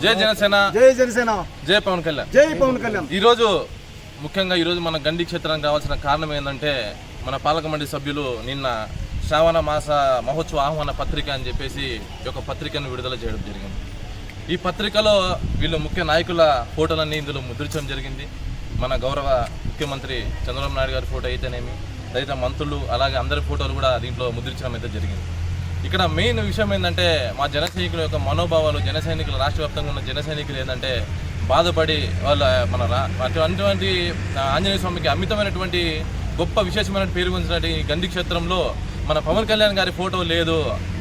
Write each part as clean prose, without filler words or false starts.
జై జనసేన, జై జనసేన, జై పవన్ కళ్యాణ్, జై పవన్ కళ్యాణ్. ముఖ్యంగా ఈరోజు మన గండి క్షేత్రానికి రావాల్సిన కారణం ఏంటంటే మన పాలక మండలి సభ్యులు నిన్న శ్రావణ మాస మహోత్సవ ఆహ్వాన పత్రిక అని చెప్పేసి ఒక పత్రికను విడుదల చేయడం జరిగింది. ఈ పత్రికలో వీళ్ళు ముఖ్య నాయకుల ఫోటోలన్నీ ఇందులో ముద్రించడం జరిగింది. మన గౌరవ ముఖ్యమంత్రి చంద్రబాబు నాయుడు గారి ఫోటో అయితేనేమి, రైతు మంత్రులు, అలాగే అందరి ఫోటోలు కూడా దీంట్లో ముద్రించడం అయితే జరిగింది. ఇక్కడ మెయిన్ విషయం ఏంటంటే మా జన సైనికుల యొక్క మనోభావాలు, జన సైనికులు, రాష్ట్ర వ్యాప్తంగా ఉన్న జన సైనికులు ఏంటంటే బాధపడి వాళ్ళ మన అటువంటి ఆంజనేయ స్వామికి అమితమైనటువంటి గొప్ప విశేషమైన పేరు పొందినటువంటి ఈ గండి క్షేత్రంలో మన పవన్ కళ్యాణ్ గారి ఫోటో లేదు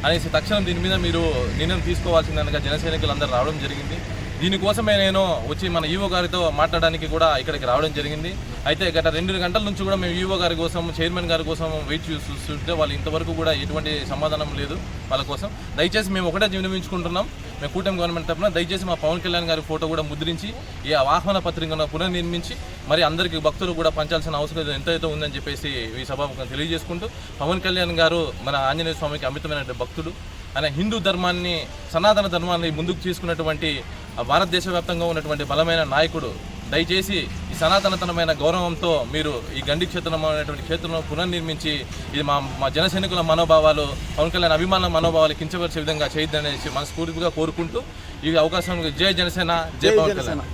అనేసి తక్షణం దీని మీద మీరు నిర్ణయం తీసుకోవాల్సిందనగా జన సైనికులు అందరూ రావడం జరిగింది. దీనికోసమే నేను వచ్చి మన ఈవో గారితో మాట్లాడడానికి కూడా ఇక్కడికి రావడం జరిగింది. అయితే గత 2 గంటల నుంచి కూడా మేము ఈవో గారి కోసం, చైర్మన్ గారి కోసం వెయిట్ చూస్తుంటే వాళ్ళు ఇంతవరకు కూడా ఎటువంటి సమాధానం లేదు వాళ్ళ కోసం. దయచేసి మేము ఒకటే విన్నవించుకుంటున్నాం, మేము కూటమి గవర్నమెంట్ తరఫున దయచేసి మా పవన్ కళ్యాణ్ గారి ఫోటో కూడా ముద్రించి ఈ ఆహ్వాన పత్రికను పునర్నిర్మించి మరి అందరికీ భక్తులు కూడా పంచాల్సిన అవసరం ఎంతైతే ఉందని చెప్పేసి ఈ సభాముఖంగా తెలియజేసుకుంటూ, పవన్ కళ్యాణ్ గారు మన ఆంజనేయ స్వామికి అమితమైన భక్తుడు. ఆయన హిందూ ధర్మాన్ని, సనాతన ధర్మాన్ని ముందుకు తీసుకున్నటువంటి భారతదేశ వ్యాప్తంగా ఉన్నటువంటి బలమైన నాయకుడు. దయచేసి ఈ సనాతనతనమైన గౌరవంతో మీరు ఈ గండి క్షేత్రం అనేటువంటి క్షేత్రంలో పునర్నిర్మించి ఇది మా జన సైనికుల మనోభావాలు, పవన్ కళ్యాణ్ అభిమానుల మనోభావాలు కించపరిచే విధంగా చేయొద్దనేసి మనస్ఫూర్తిగా కోరుకుంటూ ఈ అవకాశం జై జనసేన, జై పవన్ కళ్యాణ్.